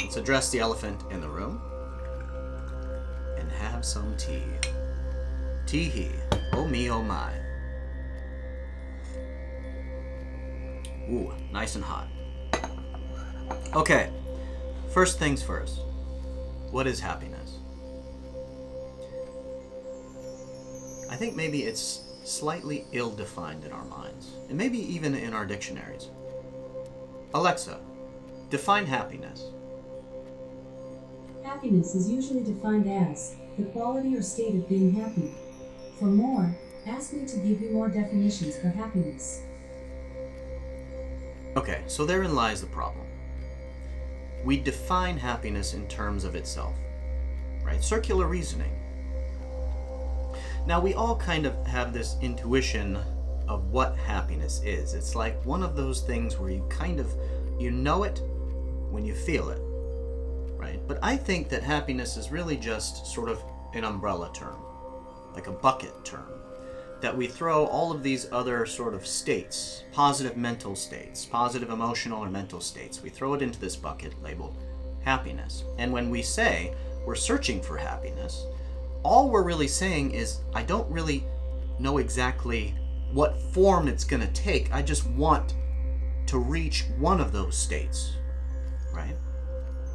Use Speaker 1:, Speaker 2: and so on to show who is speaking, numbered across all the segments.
Speaker 1: let's address the elephant in the room and have some tea. Tee-hee. Oh me, oh my. Ooh, nice and hot. Okay, first things first. What is happiness? I think maybe it's slightly ill-defined in our minds, and maybe even in our dictionaries. Alexa, define happiness.
Speaker 2: Happiness is usually defined as the quality or state of being happy. For more, ask me to give you more definitions for happiness.
Speaker 1: Okay, so therein lies the problem. We define happiness in terms of itself, right? Circular reasoning. Now, we all kind of have this intuition of what happiness is. It's like one of those things where you know it when you feel it, right? But I think that happiness is really just sort of an umbrella term, like a bucket term, that we throw all of these other sort of states, positive mental states, positive emotional or mental states, we throw it into this bucket labeled happiness. And when we say we're searching for happiness, all we're really saying is, I don't really know exactly what form it's going to take. I just want to reach one of those states, right?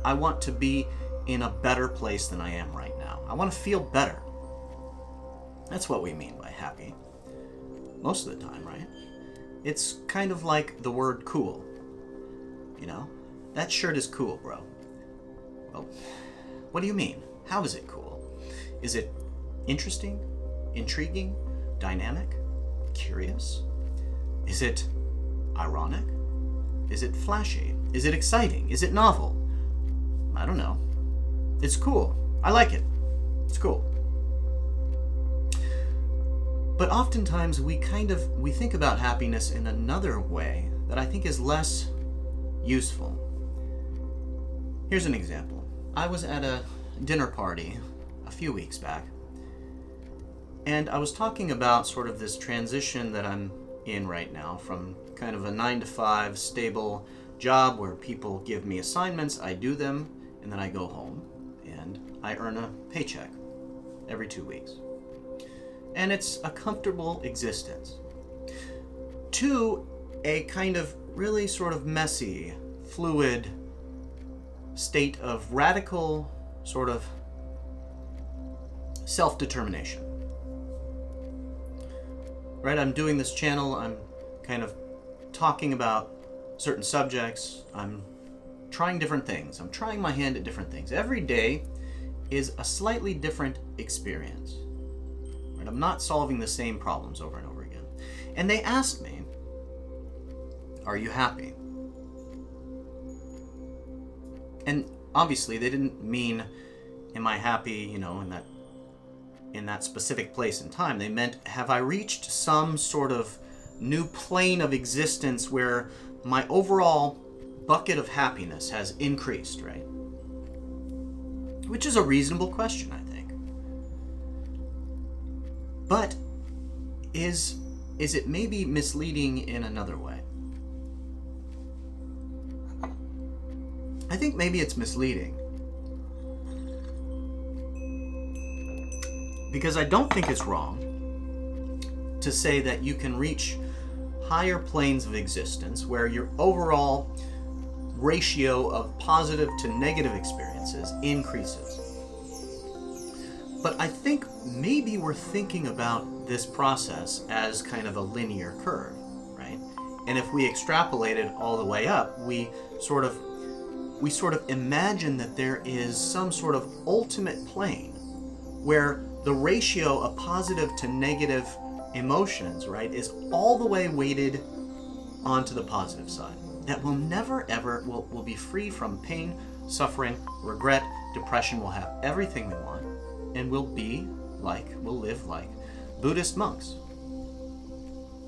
Speaker 1: I want to be in a better place than I am right now. I want to feel better. That's what we mean by happy. Most of the time, right? It's kind of like the word cool. You know? That shirt is cool, bro. Well, what do you mean? How is it cool? Is it interesting? Intriguing? Dynamic? Curious? Is it ironic? Is it flashy? Is it exciting? Is it novel? I don't know. It's cool. I like it. It's cool. But oftentimes we think about happiness in another way that I think is less useful. Here's an example. I was at a dinner party a few weeks back, and I was talking about sort of this transition that I'm in right now from kind of a 9-to-5 stable job where people give me assignments, I do them, and then I go home and I earn a paycheck every 2 weeks. And it's a comfortable existence. To a kind of really sort of messy, fluid state of radical sort of self-determination. Right? I'm doing this channel, I'm kind of talking about certain subjects, I'm trying different things, I'm trying my hand at different things. Every day is a slightly different experience. Right? I'm not solving the same problems over and over again. And they asked me, are you happy? And obviously they didn't mean, am I happy, in that specific place and time. They meant, have I reached some sort of new plane of existence where my overall bucket of happiness has increased, right? Which is a reasonable question, I think. But is it maybe misleading in another way? I think maybe it's misleading. Because I don't think it's wrong to say that you can reach higher planes of existence where your overall ratio of positive to negative experiences increases. But I think maybe we're thinking about this process as kind of a linear curve, right? And if we extrapolate it all the way up, we sort of imagine that there is some sort of ultimate plane where the ratio of positive to negative emotions, right, is all the way weighted onto the positive side. That will never ever, will be free from pain, suffering, regret, depression. We'll have everything we want, and we'll live like Buddhist monks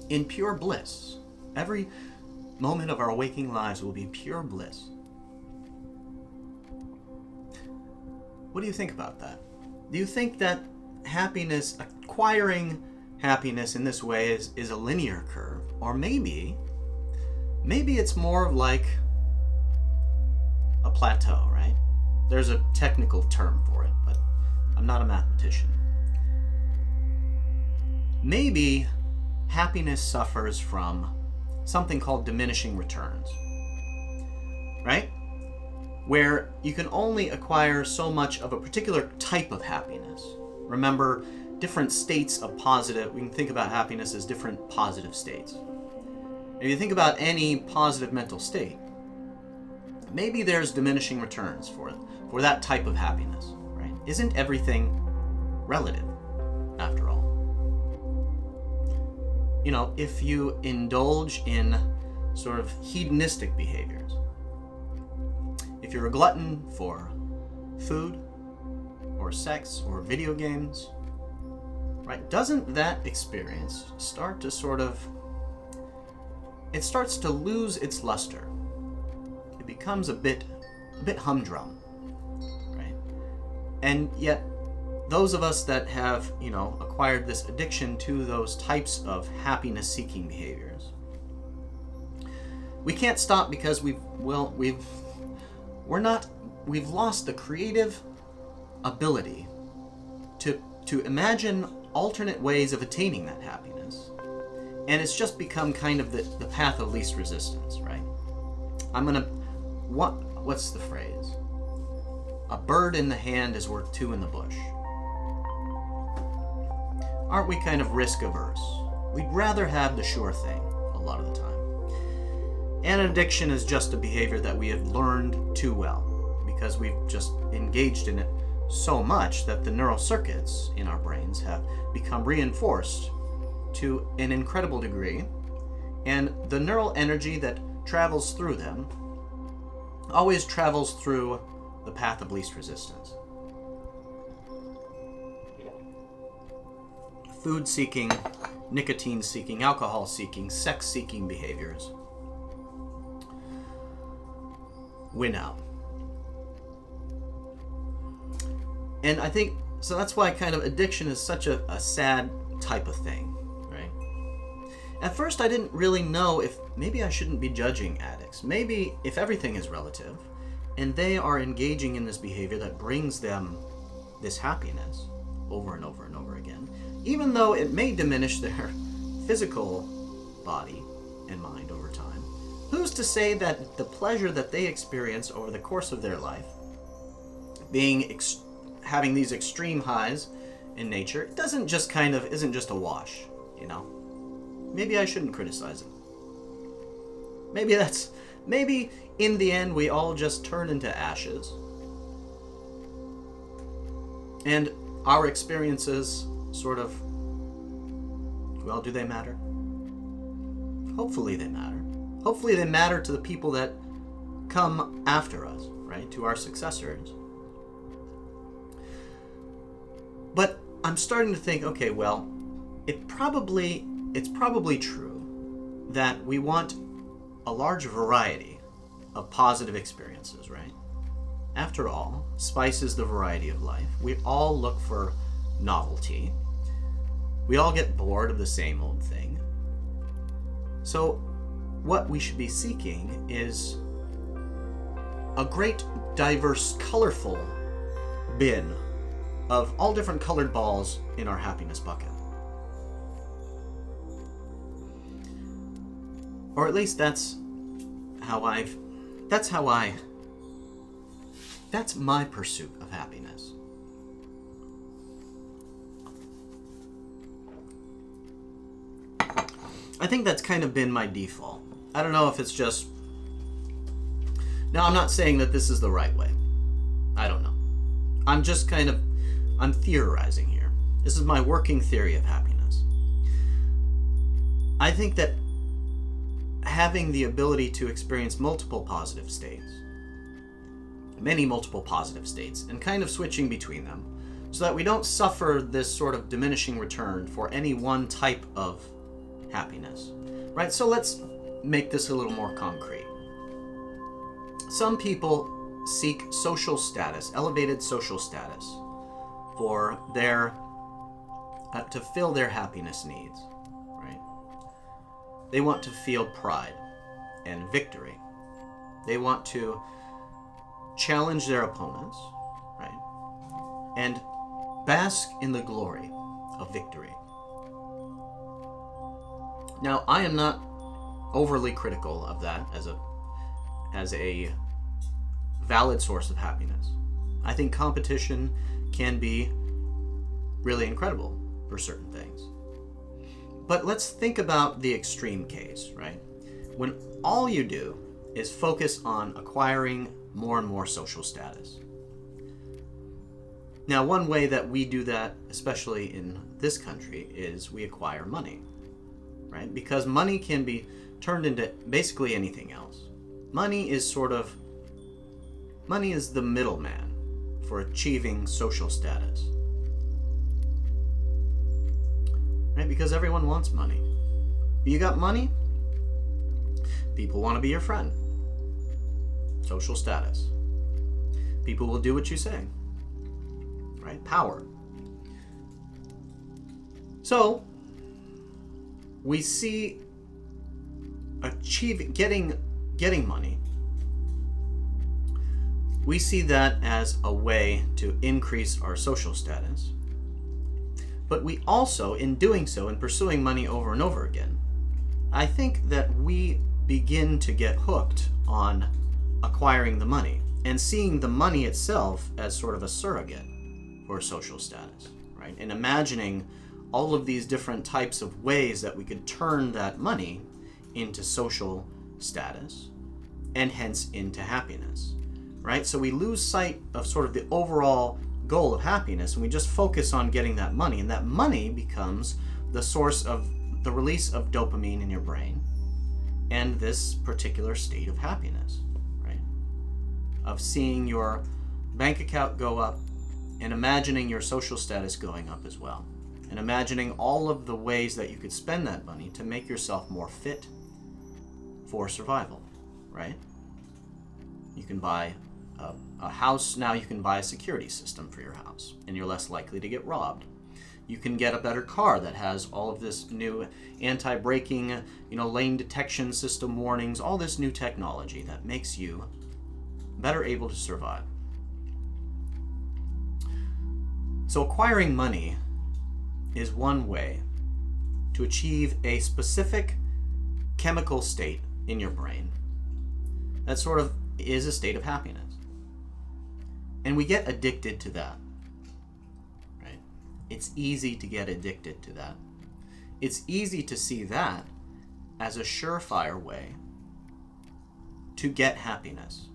Speaker 1: in pure bliss. Every moment of our waking lives will be pure bliss. What do you think about that? Do you think that happiness, acquiring happiness in this way is a linear curve? Or maybe it's more like a plateau, right? There's a technical term for it, but I'm not a mathematician. Maybe happiness suffers from something called diminishing returns, right? Where you can only acquire so much of a particular type of happiness. Remember, different states of positive, we can think about happiness as different positive states. If you think about any positive mental state, maybe there's diminishing returns for that type of happiness, right? Isn't everything relative, after all? You know, if you indulge in sort of hedonistic behaviors, if you're a glutton for food or sex or video games, right, doesn't that experience start to it starts to lose its luster. It becomes a bit humdrum, right? And yet, those of us that have, acquired this addiction to those types of happiness-seeking behaviors, we can't stop because we've lost the creative ability to imagine alternate ways of attaining that happiness. And it's just become kind of the path of least resistance, right? What's the phrase? A bird in the hand is worth two in the bush. Aren't we kind of risk averse? We'd rather have the sure thing a lot of the time. And addiction is just a behavior that we have learned too well because we've just engaged in it so much that the neural circuits in our brains have become reinforced to an incredible degree, and the neural energy that travels through them always travels through the path of least resistance. Food-seeking, nicotine-seeking, alcohol-seeking, sex-seeking behaviors win out. And I think, so that's why kind of addiction is such a sad type of thing, right? At first I didn't really know if maybe I shouldn't be judging addicts. Maybe if everything is relative, and they are engaging in this behavior that brings them this happiness over and over and over again, even though it may diminish their physical body and mind over time, who's to say that the pleasure that they experience over the course of their life, having these extreme highs in nature, it isn't just a wash, Maybe I shouldn't criticize it. Maybe in the end we all just turn into ashes. And our experiences do they matter? Hopefully they matter. Hopefully they matter to the people that come after us, right? To our successors. But I'm starting to think, okay, well, it's probably true that we want a large variety of positive experiences, right? After all, spice is the variety of life. We all look for novelty. We all get bored of the same old thing. So what we should be seeking is a great, diverse, colorful bin of all different colored balls in our happiness bucket. Or at least that's my pursuit of happiness. I think that's kind of been my default. I don't know if it's just... Now, I'm not saying that this is the right way. I don't know. I'm theorizing here. This is my working theory of happiness. I think that having the ability to experience many multiple positive states, and kind of switching between them, so that we don't suffer this sort of diminishing return for any one type of happiness. Right? So let's make this a little more concrete. Some people seek social status, elevated social status, for their to fill their happiness needs, right? They want to feel pride and victory. They want to challenge their opponents, right? And bask in the glory of victory. Now, I am not overly critical of that as a valid source of happiness. I think competition can be really incredible for certain things. But let's think about the extreme case, right? When all you do is focus on acquiring more and more social status. Now, one way that we do that, especially in this country, is we acquire money, right? Because money can be turned into basically anything else. Money is the middleman for achieving social status. Right? Because everyone wants money. You got money? People want to be your friend. Social status. People will do what you say. Right? Power. So, we see getting money. We see that as a way to increase our social status. But we also, in doing so, in pursuing money over and over again, I think that we begin to get hooked on acquiring the money and seeing the money itself as sort of a surrogate for social status, right? And imagining all of these different types of ways that we could turn that money into social status and hence into happiness, right? So we lose sight of sort of the overall goal of happiness and we just focus on getting that money, and that money becomes the source of the release of dopamine in your brain and this particular state of happiness, right? Of seeing your bank account go up and imagining your social status going up as well, and imagining all of the ways that you could spend that money to make yourself more fit for survival, right? You can buy a house now. You can buy a security system for your house and you're less likely to get robbed. You can get a better car that has all of this new anti-braking, lane detection system warnings, all this new technology that makes you better able to survive. So acquiring money is one way to achieve a specific chemical state in your brain that sort of is a state of happiness. And we get addicted to that, right? It's easy to get addicted to that. It's easy to see that as a surefire way to get happiness.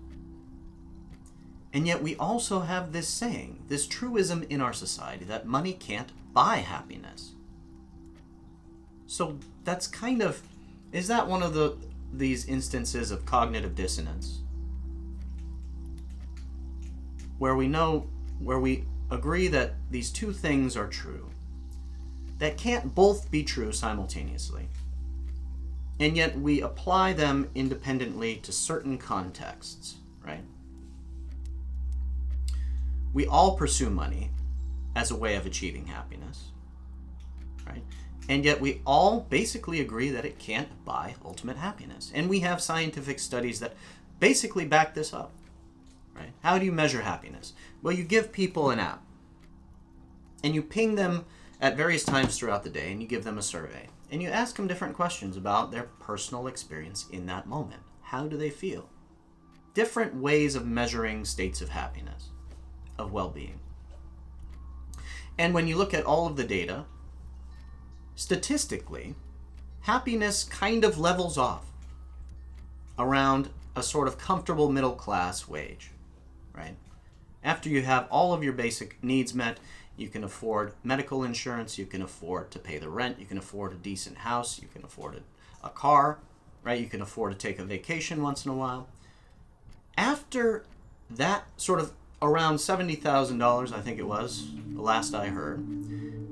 Speaker 1: And yet we also have this saying, this truism in our society, that money can't buy happiness. So that's is that one of these instances of cognitive dissonance? Where we agree that these two things are true, that can't both be true simultaneously, and yet we apply them independently to certain contexts, right? We all pursue money as a way of achieving happiness, right? And yet we all basically agree that it can't buy ultimate happiness. And we have scientific studies that basically back this up. Right? How do you measure happiness? Well, you give people an app and you ping them at various times throughout the day and you give them a survey and you ask them different questions about their personal experience in that moment. How do they feel? Different ways of measuring states of happiness, of well-being. And when you look at all of the data, statistically, happiness kind of levels off around a sort of comfortable middle class wage. Right? After you have all of your basic needs met, you can afford medical insurance, you can afford to pay the rent, you can afford a decent house, you can afford a car, right? You can afford to take a vacation once in a while. After that sort of around $70,000, I think it was, the last I heard,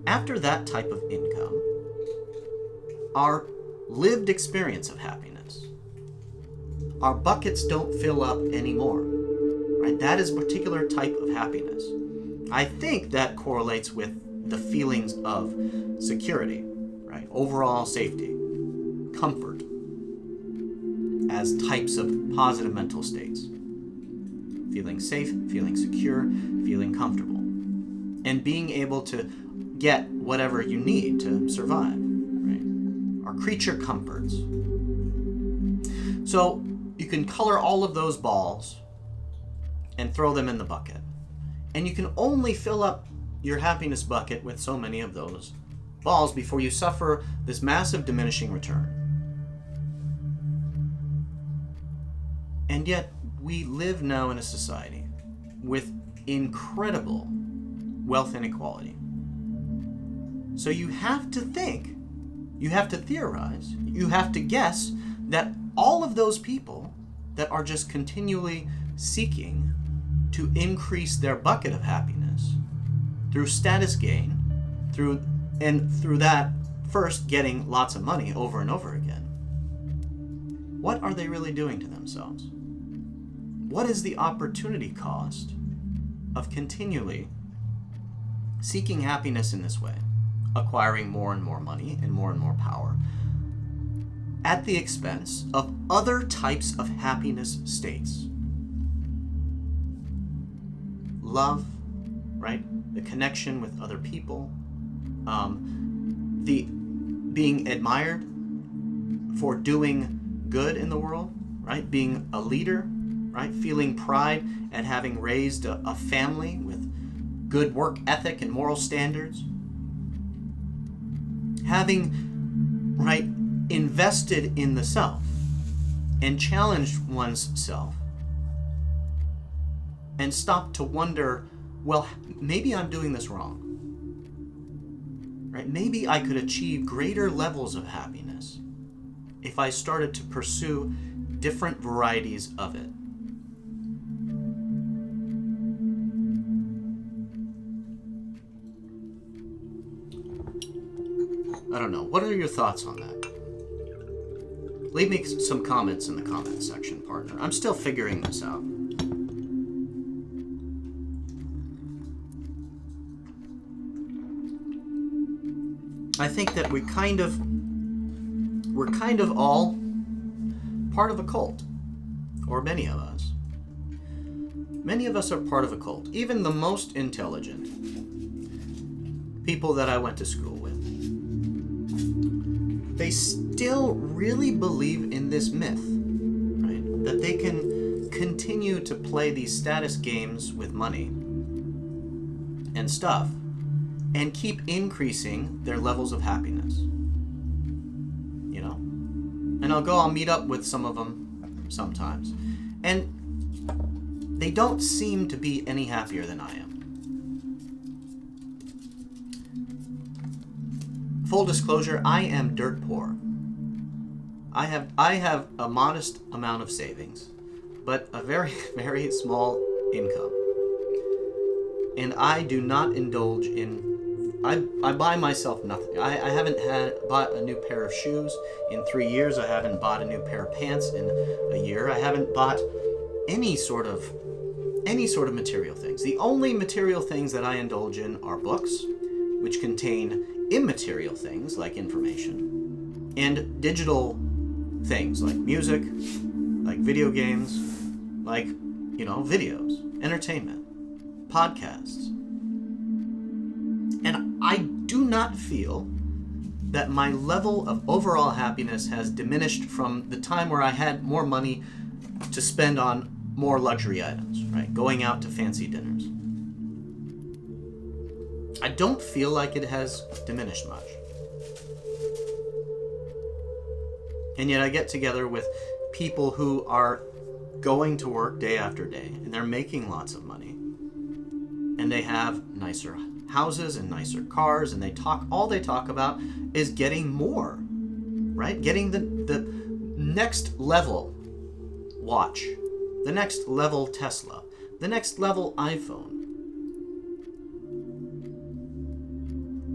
Speaker 1: after that type of income, our lived experience of happiness, our buckets don't fill up anymore. Right? That is a particular type of happiness. I think that correlates with the feelings of security, right? Overall safety, comfort, as types of positive mental states. feeling safe, feeling secure, feeling comfortable, and being able to get whatever you need to survive, right? Our creature comforts. So you can color all of those balls and throw them in the bucket. And you can only fill up your happiness bucket with so many of those balls before you suffer this massive diminishing return. And yet, we live now in a society with incredible wealth inequality. So you have to think, you have to theorize, you have to guess that all of those people that are just continually seeking to increase their bucket of happiness through status gain, through that first getting lots of money over and over again, what are they really doing to themselves? What is the opportunity cost of continually seeking happiness in this way, acquiring more and more money and more power, at the expense of other types of happiness states? Love, right? The connection with other people, the being admired for doing good in the world, right? Being a leader, right? Feeling pride at having raised a family with good work ethic and moral standards. Having, right, invested in the self and challenged one's self and stopped to wonder, well, maybe I'm doing this wrong. Right? Maybe I could achieve greater levels of happiness if I started to pursue different varieties of it. I don't know. What are your thoughts on that? Leave me some comments in the comments section, partner. I'm still figuring this out. I think that we're kind of all part of a cult, or many of us. Many of us are part of a cult. Even the most intelligent people that I went to school with, they still really believe in this myth, right? That they can continue to play these status games with money and stuff and keep increasing their levels of happiness. You know? And I'll meet up with some of them sometimes. And they don't seem to be any happier than I am. Full disclosure, I am dirt poor. I have a modest amount of savings, but a very, very small income. And I do not indulge in... I buy myself nothing. I haven't bought a new pair of shoes in 3 years. I haven't bought a new pair of pants in a year. I haven't bought any sort of material things. The only material things that I indulge in are books, which contain immaterial things like information, and digital things like music, like video games, like, videos, entertainment, podcasts. And I do not feel that my level of overall happiness has diminished from the time where I had more money to spend on more luxury items, right? Going out to fancy dinners. I don't feel like it has diminished much. And yet I get together with people who are going to work day after day, and they're making lots of money. And they have nicer houses and nicer cars, and all they talk about is getting more, right? Getting the next level watch, the next level Tesla, the next level iPhone.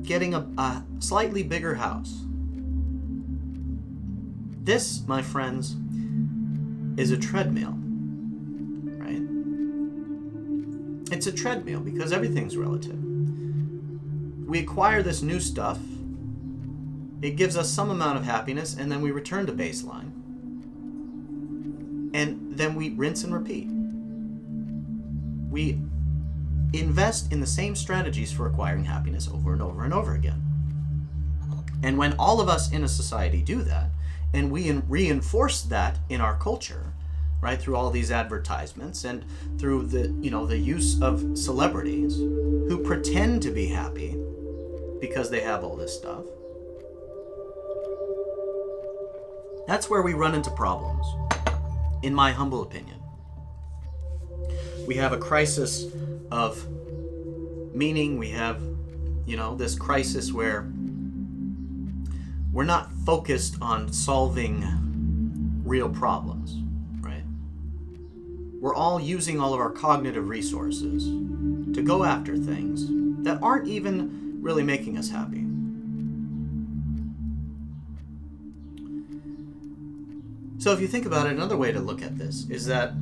Speaker 1: Getting a slightly bigger house. This, my friends, is a treadmill, right? It's a treadmill because everything's relative. We acquire this new stuff, it gives us some amount of happiness, and then we return to baseline. And then we rinse and repeat. we invest in the same strategies for acquiring happiness over and over and over again. And when all of us in a society do that, and we reinforce that in our culture, right, through all these advertisements and through the use of celebrities who pretend to be happy because they have all this stuff, that's where we run into problems, in my humble opinion. We have a crisis of meaning. We have, this crisis where we're not focused on solving real problems, right? We're all using all of our cognitive resources to go after things that aren't even really making us happy. So if you think about it, another way to look at this is that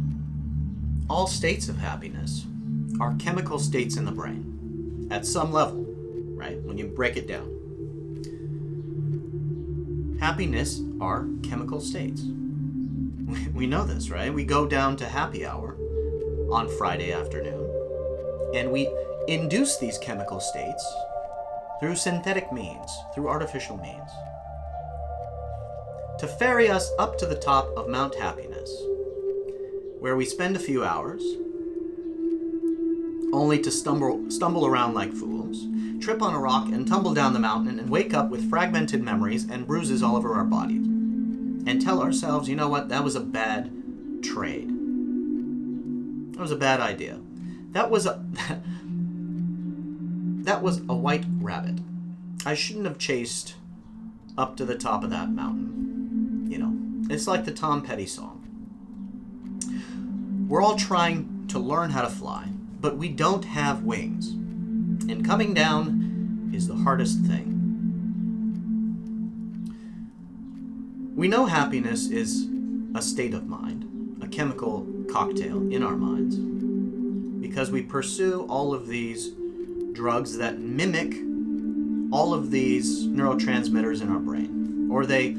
Speaker 1: all states of happiness are chemical states in the brain at some level, right? When you break it down. Happiness are chemical states. We know this, right? We go down to happy hour on Friday afternoon, and we induce these chemical states through synthetic means, through artificial means, to ferry us up to the top of Mount Happiness, where we spend a few hours, only to stumble around like fools, trip on a rock and tumble down the mountain, and wake up with fragmented memories and bruises all over our bodies, and tell ourselves, you know what, that was a bad trade. That was a bad idea. That was a white rabbit. I shouldn't have chased up to the top of that mountain. It's like the Tom Petty song. We're all trying to learn how to fly, but we don't have wings. And coming down is the hardest thing. We know happiness is a state of mind, a chemical cocktail in our minds, because we pursue all of these drugs that mimic all of these neurotransmitters in our brain, or they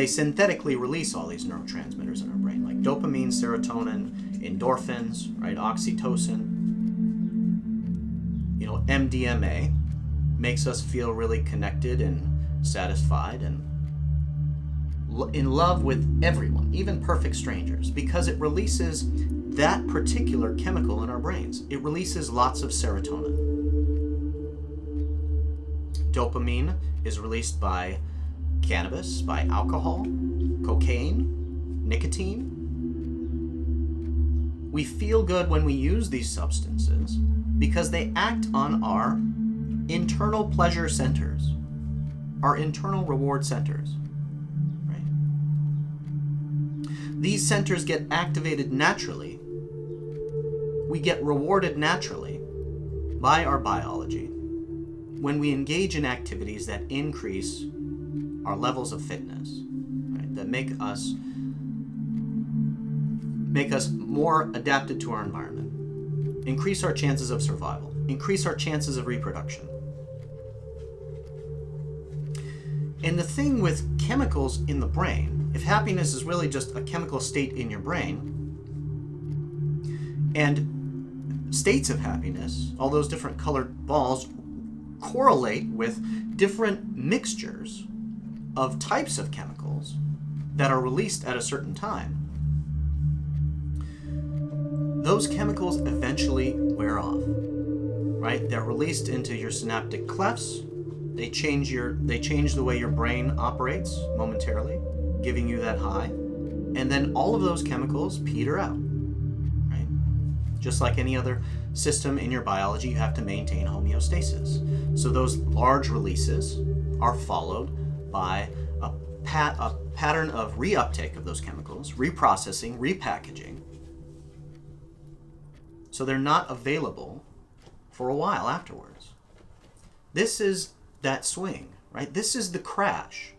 Speaker 1: synthetically release all these neurotransmitters in our brain, like dopamine, serotonin, endorphins, right, oxytocin. MDMA makes us feel really connected and satisfied and in love with everyone, even perfect strangers, because it releases that particular chemical in our brains. It releases lots of serotonin. Dopamine is released by cannabis, by alcohol, cocaine, nicotine. We feel good when we use these substances because they act on our internal pleasure centers, our internal reward centers. Right? These centers get activated naturally. We get rewarded naturally by our biology when we engage in activities that increase our levels of fitness, right? That make us more adapted to our environment, increase our chances of survival, increase our chances of reproduction. And the thing with chemicals in the brain, if happiness is really just a chemical state in your brain, and states of happiness, all those different colored balls, correlate with different mixtures of types of chemicals that are released at a certain time. Those chemicals eventually wear off, right? They're released into your synaptic clefts. They change the way your brain operates momentarily, giving you that high. And then all of those chemicals peter out, right? Just like any other system in your biology, you have to maintain homeostasis. So those large releases are followed by a pattern of reuptake of those chemicals, reprocessing, repackaging. So they're not available for a while afterwards. This is that swing, right? This is the crash.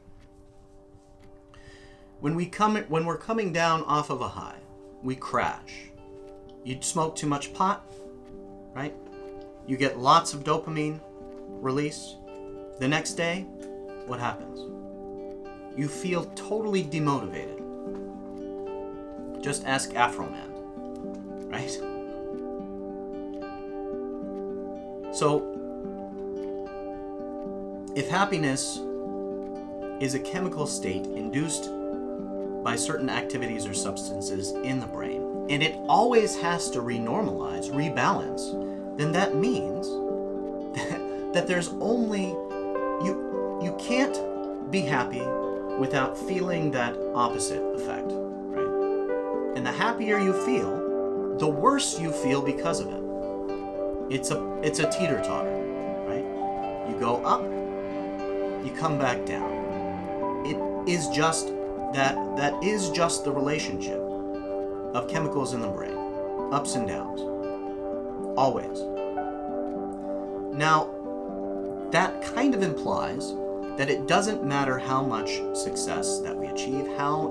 Speaker 1: When we're coming down off of a high, we crash. You smoke too much pot, right? You get lots of dopamine release. The next day, what happens? You feel totally demotivated. Just ask Afro Man, right? So, if happiness is a chemical state induced by certain activities or substances in the brain, and it always has to renormalize, rebalance, then that means that there's only, you can't be happy without feeling that opposite effect, right? And the happier you feel, the worse you feel because of it. It's a teeter-totter, right? You go up, you come back down. It is just that is just the relationship of chemicals in the brain, ups and downs, always. Now, that kind of implies that it doesn't matter how much success that we achieve, how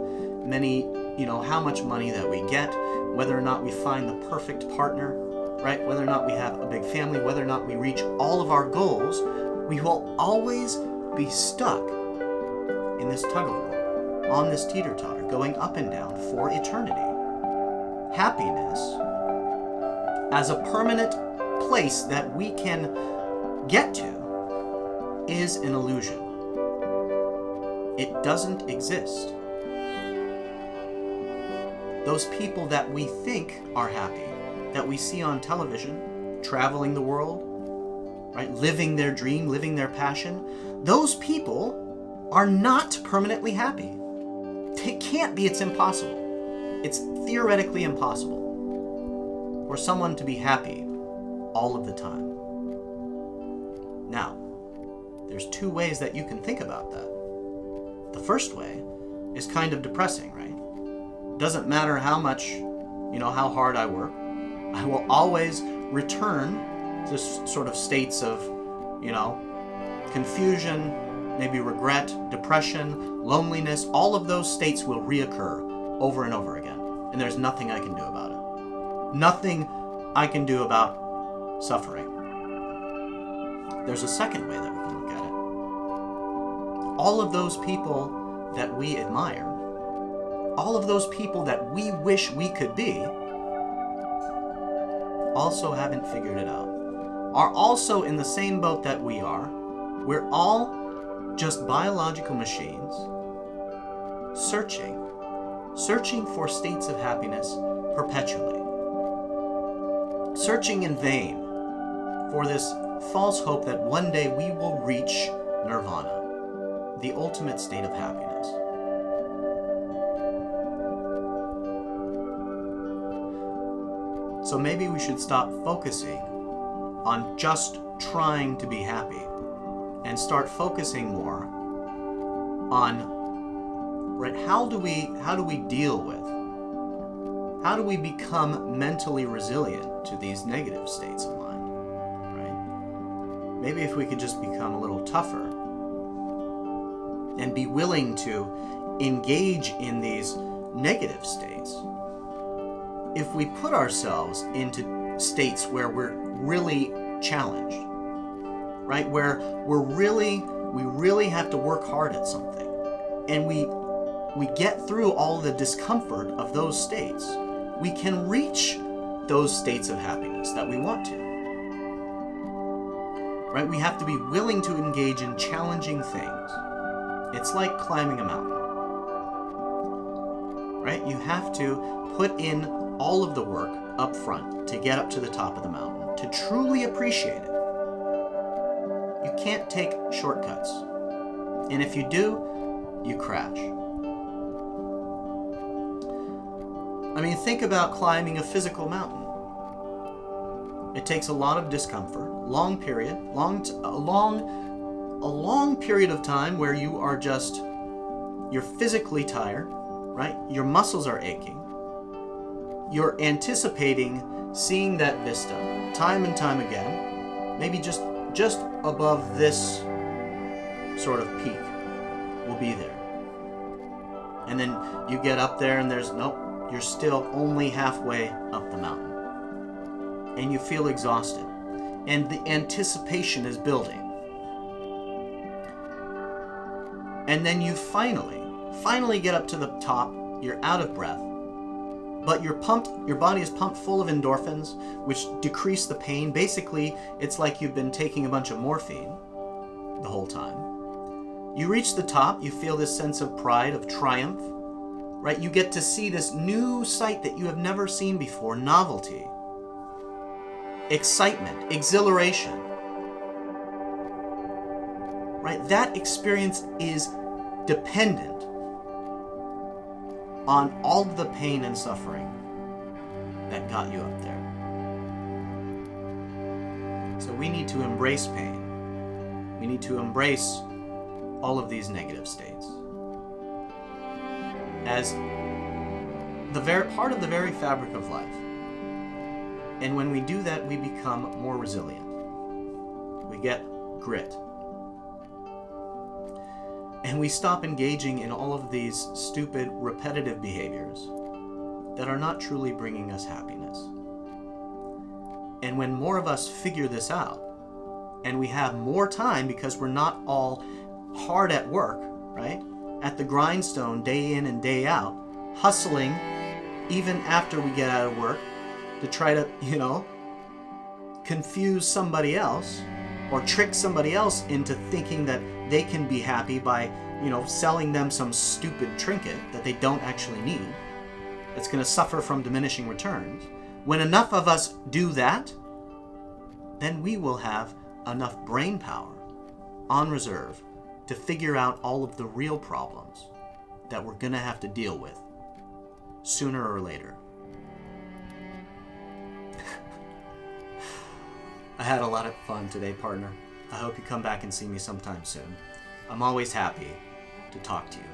Speaker 1: much money that we get, whether or not we find the perfect partner, right? Whether or not we have a big family, whether or not we reach all of our goals, we will always be stuck in this tug of war, on this teeter-totter, going up and down for eternity. Happiness, as a permanent place that we can get to, is an illusion. It doesn't exist. Those people that we think are happy, that we see on television, traveling the world, right, living their dream, living their passion, those people are not permanently happy. They can't be, it's impossible. It's theoretically impossible for someone to be happy all of the time. Now, there's two ways that you can think about that. The first way is kind of depressing, right? Doesn't matter how much, how hard I work, I will always return to sort of states of, confusion, maybe regret, depression, loneliness. All of those states will reoccur over and over again. And there's nothing I can do about it. Nothing I can do about suffering. There's a second way that we can look at it. All of those people that we admire, all of those people that we wish we could be, also haven't figured it out, are also in the same boat that we are. We're all just biological machines searching for states of happiness perpetually, searching in vain for this false hope that one day we will reach nirvana, the ultimate state of happiness. So maybe we should stop focusing on just trying to be happy and start focusing more on, right, how do we deal with, how do we become mentally resilient to these negative states of mind, right? Maybe if we could just become a little tougher and be willing to engage in these negative states. If we put ourselves into states where we're really challenged, right? Where we really have to work hard at something, and we get through all the discomfort of those states, we can reach those states of happiness that we want to. Right? We have to be willing to engage in challenging things. It's like climbing a mountain. Right? You have to put in all of the work up front to get up to the top of the mountain, to truly appreciate it. You can't take shortcuts. And if you do, you crash. I mean, think about climbing a physical mountain. It takes a lot of discomfort, a long period of time where you're physically tired, right? Your muscles are aching. You're anticipating seeing that vista time and time again, maybe just above this sort of peak will be there. And then you get up there and you're still only halfway up the mountain. And you feel exhausted. And the anticipation is building. And then you finally get up to the top, you're out of breath, but your body is pumped full of endorphins, which decrease the pain. Basically, it's like you've been taking a bunch of morphine the whole time. You reach the top, you feel this sense of pride, of triumph, right? You get to see this new sight that you have never seen before, novelty, excitement, exhilaration, right? That experience is dependent on all the pain and suffering that got you up there. So we need to embrace pain. We need to embrace all of these negative states as part of the very fabric of life. And when we do that, we become more resilient. We get grit. And we stop engaging in all of these stupid, repetitive behaviors that are not truly bringing us happiness. And when more of us figure this out, and we have more time because we're not all hard at work, right? At the grindstone, day in and day out, hustling even after we get out of work to try to, confuse somebody else or trick somebody else into thinking that they can be happy by, selling them some stupid trinket that they don't actually need. That's going to suffer from diminishing returns. When enough of us do that, then we will have enough brain power on reserve to figure out all of the real problems that we're going to have to deal with sooner or later. I had a lot of fun today, partner. I hope you come back and see me sometime soon. I'm always happy to talk to you.